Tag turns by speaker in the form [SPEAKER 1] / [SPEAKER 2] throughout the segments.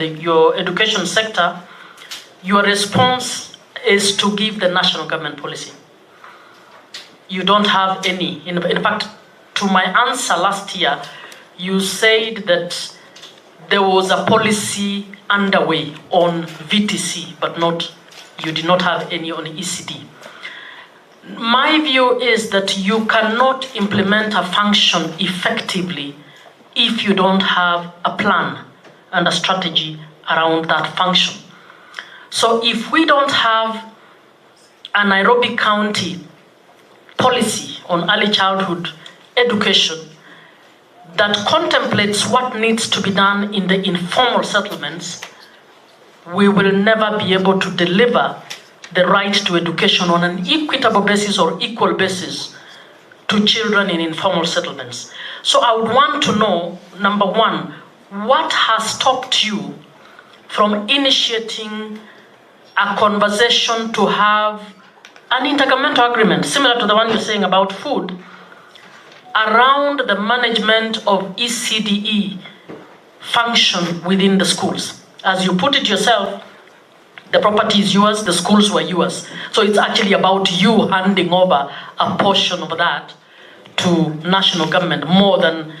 [SPEAKER 1] your education sector, your response is to give the national government policy. You don't have any. In fact, to my answer last year, you said that there was a policy underway on VTC, but you did not have any on ECD. My view is that you cannot implement a function effectively if you don't have a plan and a strategy around that function. So if we don't have a Nairobi County policy on early childhood education that contemplates what needs to be done in the informal settlements, we will never be able to deliver the right to education on an equitable basis or equal basis to children in informal settlements. So I would want to know, number one, what has stopped you from initiating a conversation to have an intergovernmental agreement, similar to the one you're saying about food, around the management of ECDE function within the schools. As you put it yourself, the property is yours, the schools were yours. So it's actually about you handing over a portion of that to national government more than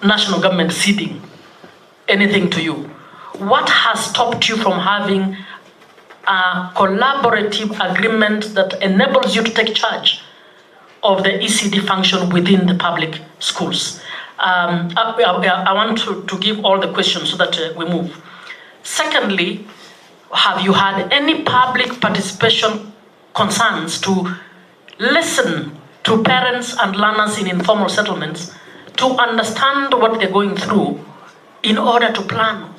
[SPEAKER 1] national government ceding anything to you. What has stopped you from having a collaborative agreement that enables you to take charge of the ECD function within the public schools? I want to give all the questions so that we move. Secondly, have you had any public participation concerns to listen to parents and learners in informal settlements to understand what they're going through in order to plan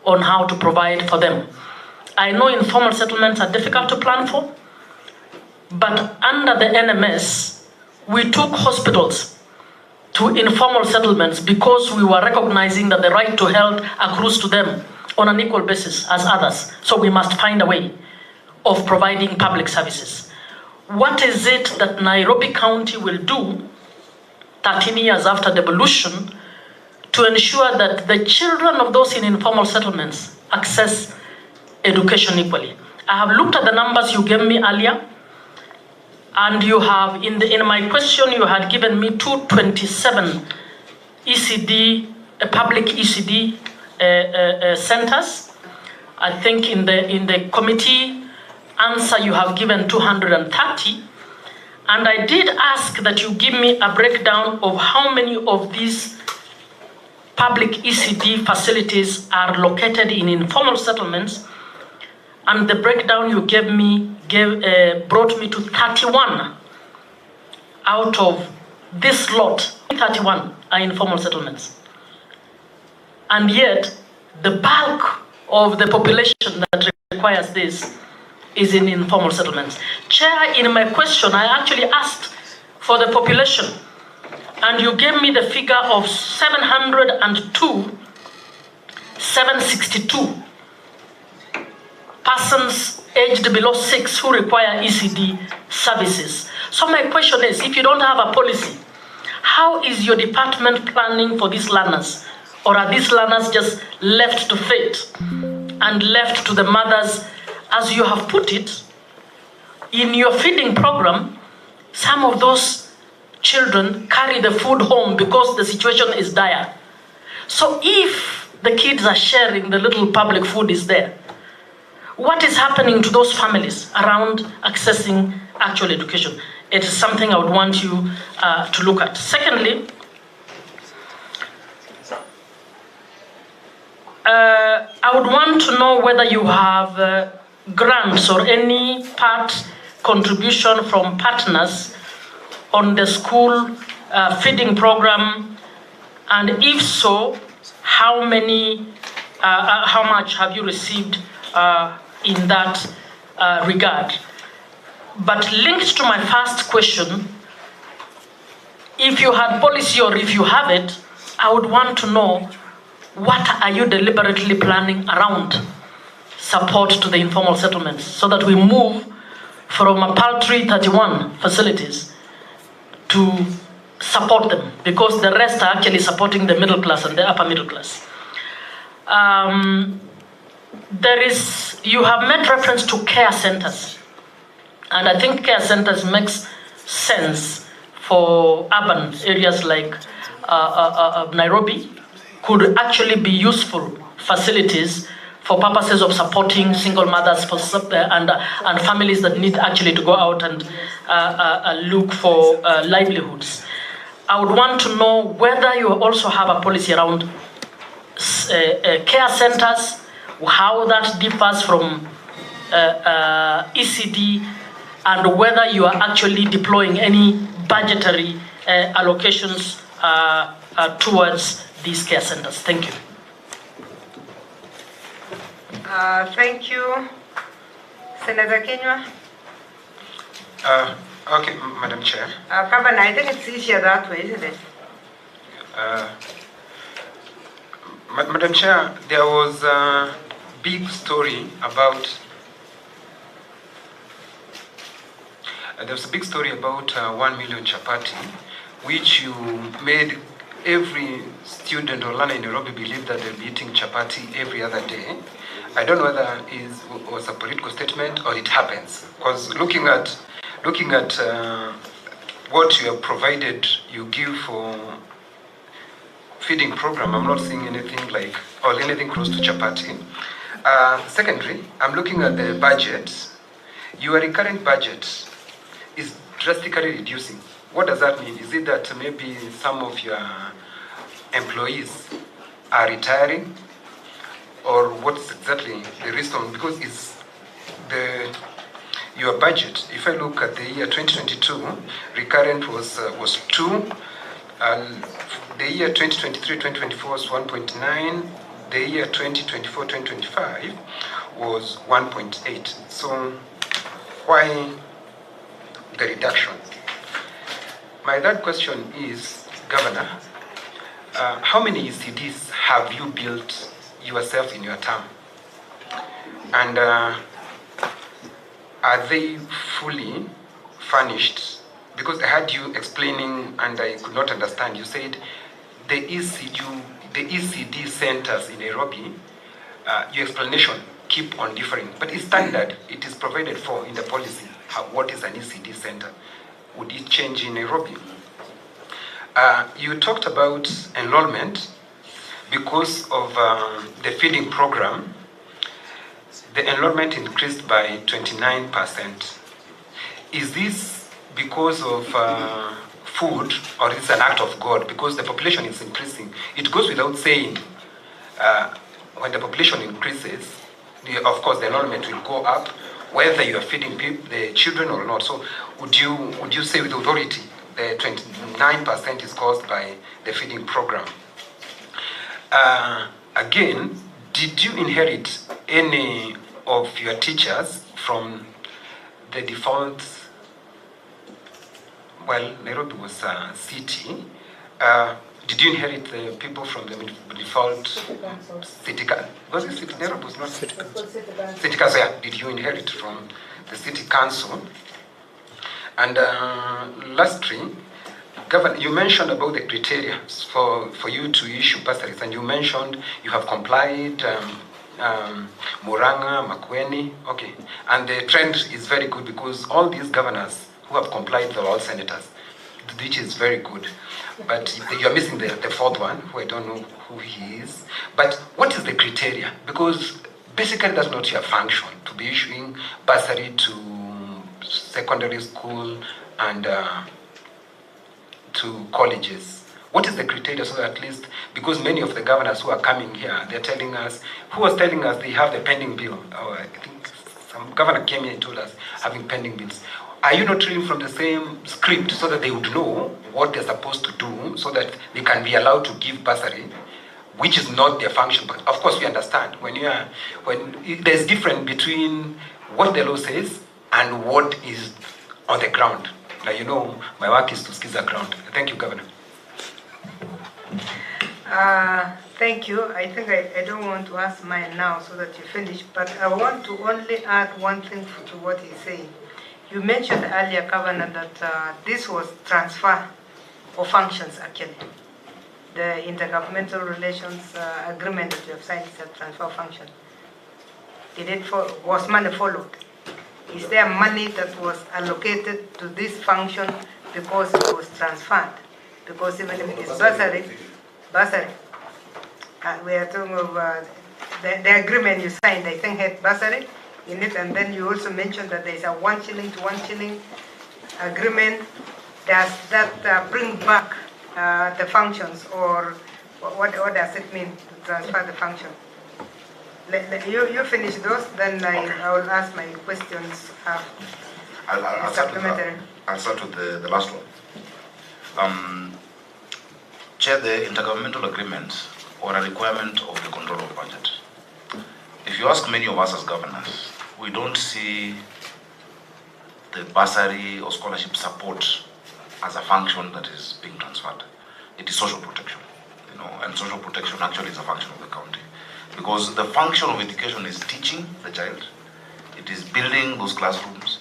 [SPEAKER 1] on how to provide for them? I know informal settlements are difficult to plan for, but under the NMS, we took hospitals to informal settlements because we were recognizing that the right to health accrues to them on an equal basis as others. So we must find a way of providing public services. What is it that Nairobi County will do 13 years after devolution to ensure that the children of those in informal settlements access education equally? I have looked at the numbers you gave me earlier, and you have, in my question, you had given me 227 ECD, public ECD centers. I think in the committee answer you have given 230. And I did ask that you give me a breakdown of how many of these public ECD facilities are located in informal settlements. And the breakdown you gave me brought me to 31 out of this lot. 31 are informal settlements. And yet, the bulk of the population that requires this is in informal settlements. Chair, in my question, I actually asked for the population, and you gave me the figure of 762 persons aged below 6 who require ECD services. So my question is, if you don't have a policy, how is your department planning for these learners? Or are these learners just left to fate and left to the mothers? As you have put it, in your feeding program, some of those children carry the food home because the situation is dire. So if the kids are sharing, the little public food is there, what is happening to those families around accessing actual education? It is something I would want you to look at. Secondly, I would want to know whether you have grants or any part contribution from partners on the school feeding program, and if so, how much have you received in that regard? But linked to my first question, if you had policy or if you have it, I would want to know what are you deliberately planning around support to the informal settlements so that we move from a paltry 31 facilities to support them, because the rest are actually supporting the middle class and the upper middle class. You have made reference to care centers. And I think care centers makes sense for urban areas like Nairobi, could actually be useful facilities for purposes of supporting single mothers and families that need actually to go out and look for livelihoods. I would want to know whether you also have a policy around care centers, how that differs from ECD, and whether you are actually deploying any budgetary allocations towards these care centers. Thank you.
[SPEAKER 2] Thank you. Senator Kenywa.
[SPEAKER 3] Okay, Madam Chair.
[SPEAKER 2] Governor, I think it's easier that way, isn't it?
[SPEAKER 3] Madam Chair, there was a big story about 1 million chapati, which you made every student or learner in Nairobi believe that they'll be eating chapati every other day. I don't know whether it was a political statement or it happens. Because looking at what you have provided, you give for feeding program, I'm not seeing anything like, or anything close to chapati. Secondly, I'm looking at the budget. Your recurrent budget is drastically reducing. What does that mean? Is it that maybe some of your employees are retiring? Or what's exactly the reason? Because it's your budget. If I look at the year 2022, recurrent was 2. The year 2023-2024 was 1.9. The year 2024-2025 was 1.8. So why the reduction? My third question is, Governor, how many ECDs have you built yourself in your term? And are they fully furnished? Because I had you explaining and I could not understand. You said the ECD centers in Nairobi, your explanation keep on differing. But it's standard, it is provided for in the policy. What is an ECD center? Would it change in Nairobi? You talked about enrollment. Because of the feeding program, the enrollment increased by 29%. Is this because of food, or is it an act of God? Because the population is increasing. It goes without saying, when the population increases, of course the enrollment will go up, whether you are feeding the children or not. So would you say with authority the 29% is caused by the feeding program? Again, did you inherit any of your teachers from the default? Well, Nairobi was a city. Did you inherit the people from the default city council? Was it city? Nairobi was not city council. City council, yeah. Did you inherit from the city council? And lastly, Governor, you mentioned about the criteria for you to issue bursaries, and you mentioned you have complied, Muranga, Makueni, okay. And the trend is very good because all these governors who have complied, they're all senators, which is very good. But you're missing the fourth one, who I don't know who he is. But what is the criteria? Because basically that's not your function, to be issuing bursary to secondary school and to colleges. What is the criteria, so that at least, because many of the governors who are coming here, they're telling us, who was telling us they have the pending bill, or I think some governor came here and told us having pending bills. Are you not reading from the same script so that they would know what they're supposed to do, so that they can be allowed to give bursary, which is not their function? But of course we understand when there's difference between what the law says and what is on the ground. Like, you know, my work is to skiz the ground. Thank you, Governor.
[SPEAKER 2] Thank you. I think I don't want to ask mine now so that you finish, but I want to only add one thing to what he's saying. You mentioned earlier, Governor, that this was transfer of functions, actually. the intergovernmental relations agreement that you have signed is a transfer function. Was money followed? Is there money that was allocated to this function because it was transferred? Because even if it is bursary, we are talking of the agreement you signed, I think had bursary in it, and then you also mentioned that there is a 1 shilling to 1 shilling agreement. Does that bring back the functions, or what does it mean to transfer the function? You finish those, then I will ask my questions.
[SPEAKER 4] I'll start with the last one. Chair, the intergovernmental agreement or a requirement of the control of budget. If you ask many of us as governors, we don't see the bursary or scholarship support as a function that is being transferred. It is social protection, and social protection actually is a function of the county. Because the function of education is teaching the child, it is building those classrooms,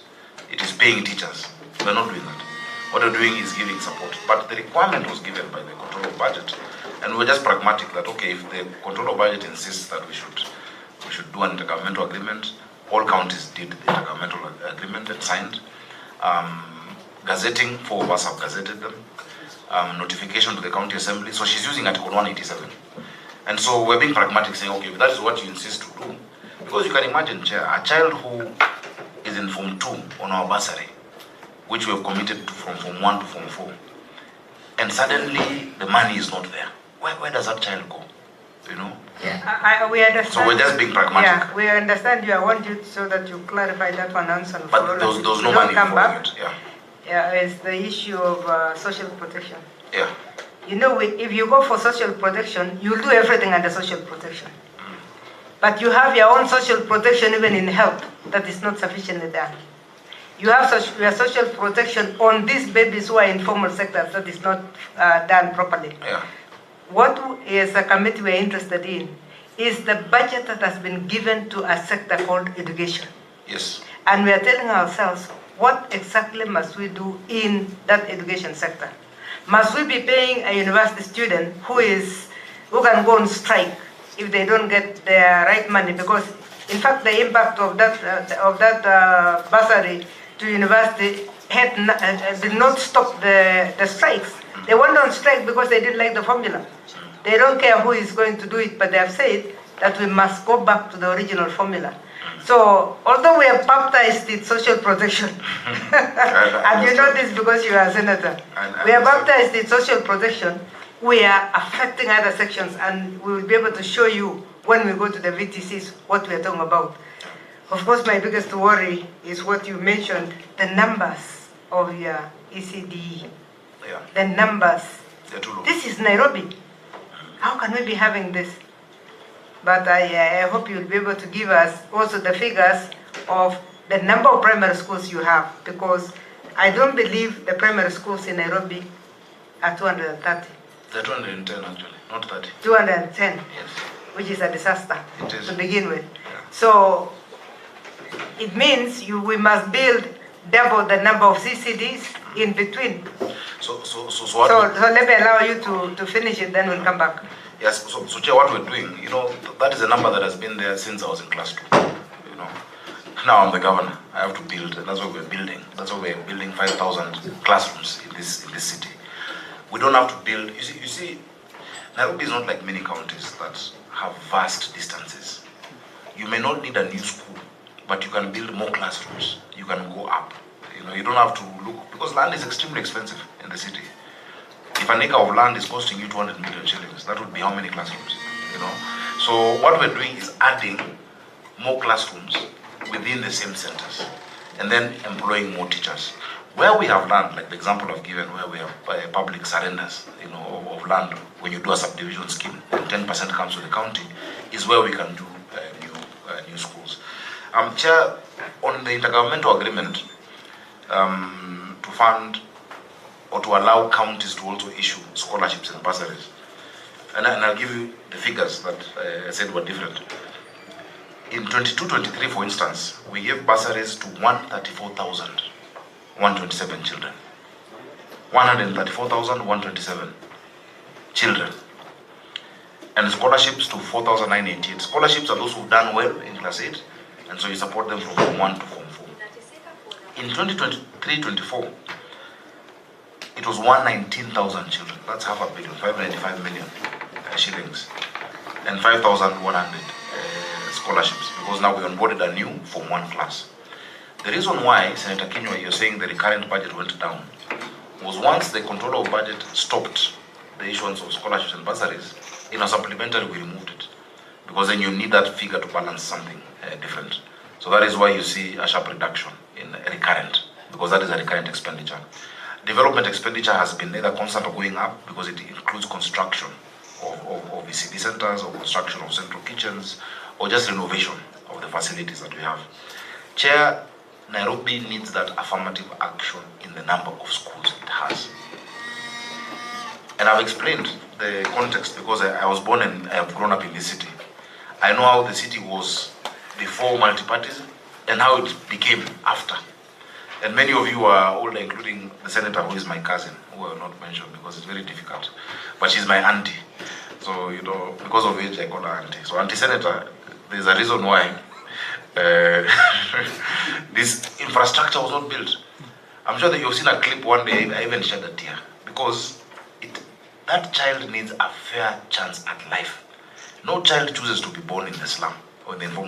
[SPEAKER 4] it is paying teachers. We're not doing that. What we're doing is giving support. But the requirement was given by the control of budget, and we're just pragmatic that, okay, if the control of budget insists that we should do an intergovernmental agreement, all counties did the intergovernmental agreement and signed. Gazetting, 4 of us have gazetted them. Notification to the county assembly. So she's using Article 187. And so we're being pragmatic, saying, okay, if that is what you insist to do, because you can imagine, Chair, a child who is in Form 2 on our bursary, which we have committed to from Form 1 to Form 4, and suddenly the money is not there. Where does that child go?
[SPEAKER 2] Yeah, we understand.
[SPEAKER 4] So we're just being pragmatic.
[SPEAKER 2] Yeah, we understand you. I want you so that you clarify that one answer.
[SPEAKER 4] But there was no money for it.
[SPEAKER 2] Yeah, it's the issue of social protection.
[SPEAKER 4] Yeah.
[SPEAKER 2] If you go for social protection, you'll do everything under social protection. But you have your own social protection even in health that is not sufficiently done. You have your social protection on these babies who are in formal sectors that is not done properly.
[SPEAKER 4] Yeah.
[SPEAKER 2] What as a committee we are interested in is the budget that has been given to a sector called education.
[SPEAKER 4] Yes.
[SPEAKER 2] And we are telling ourselves, what exactly must we do in that education sector? Must we be paying a university student who can go on strike if they don't get their right money? Because in fact the impact of that bursary to university did not stop the strikes. They went on strike because they didn't like the formula. They don't care who is going to do it, but they have said that we must go back to the original formula. So, although we have baptized it social protection, and you know this because you are a senator, we have baptized it social protection, we are affecting other sections, and we will be able to show you when we go to the VTCs what we are talking about. Of course, my biggest worry is what you mentioned, the numbers of your ECD.
[SPEAKER 4] Yeah.
[SPEAKER 2] The numbers. This is Nairobi. How can we be having this? But I hope you'll be able to give us also the figures of the number of primary schools you have, because I don't believe the primary schools in Nairobi are 230.
[SPEAKER 4] They're 210 actually, not 30.
[SPEAKER 2] 210,
[SPEAKER 4] yes.
[SPEAKER 2] Which is a disaster
[SPEAKER 4] to
[SPEAKER 2] begin with.
[SPEAKER 4] Yeah.
[SPEAKER 2] So it means we must build double the number of CCDs in between.
[SPEAKER 4] So
[SPEAKER 2] let me allow you to finish it, then we'll come back.
[SPEAKER 4] Yes, so Chair, what we're doing, that is a number that has been there since I was in class 2, Now I'm the governor, I have to build, and that's what we're building. That's why we're building 5,000 classrooms in this city. We don't have to build, you see, Nairobi is not like many counties that have vast distances. You may not need a new school, but you can build more classrooms. You can go up. You don't have to look, because land is extremely expensive in the city. If an acre of land is costing you 200 million shillings, that would be how many classrooms, So what we're doing is adding more classrooms within the same centers, and then employing more teachers. Where we have land, like the example I've given, where we have public surrenders, of land, when you do a subdivision scheme, and 10% comes to the county, is where we can do new schools. Chair, on the intergovernmental agreement, to fund or to allow counties to also issue scholarships and bursaries. And I'll give you the figures that I said were different. In 22-23, for instance, we gave bursaries to 134,127 children. 134,127 children and scholarships to 4,988. Scholarships are those who've done well in class 8, and so you support them from Form 1 to Form 4. In 2023-24, it was 119,000 children. That's half a billion, 595 million shillings, and 5,100 scholarships, because now we onboarded a new Form 1 class. The reason why, Senator Kinyua, you're saying the recurrent budget went down was once the Controller of Budget stopped the issuance of scholarships and bursaries, in a supplementary we removed it, because then you need that figure to balance something different. So that is why you see a sharp reduction in recurrent, because that is a recurrent expenditure. Development expenditure has been either constant or going up, because it includes construction of ECD centers, or construction of central kitchens, or just renovation of the facilities that we have. Chair, Nairobi needs that affirmative action in the number of schools it has. And I've explained the context, because I was born and I have grown up in this city. I know how the city was before multipartyism and how it became after. And many of you are older, including the senator who is my cousin, who I will not mention because it's very difficult. But she's my auntie. So, you know, because of age, I call her auntie. So, auntie senator, there's a reason why this infrastructure was not built. I'm sure that you've seen a clip one day, I even shed a tear, because that child needs a fair chance at life. No child chooses to be born in the slum or in the informal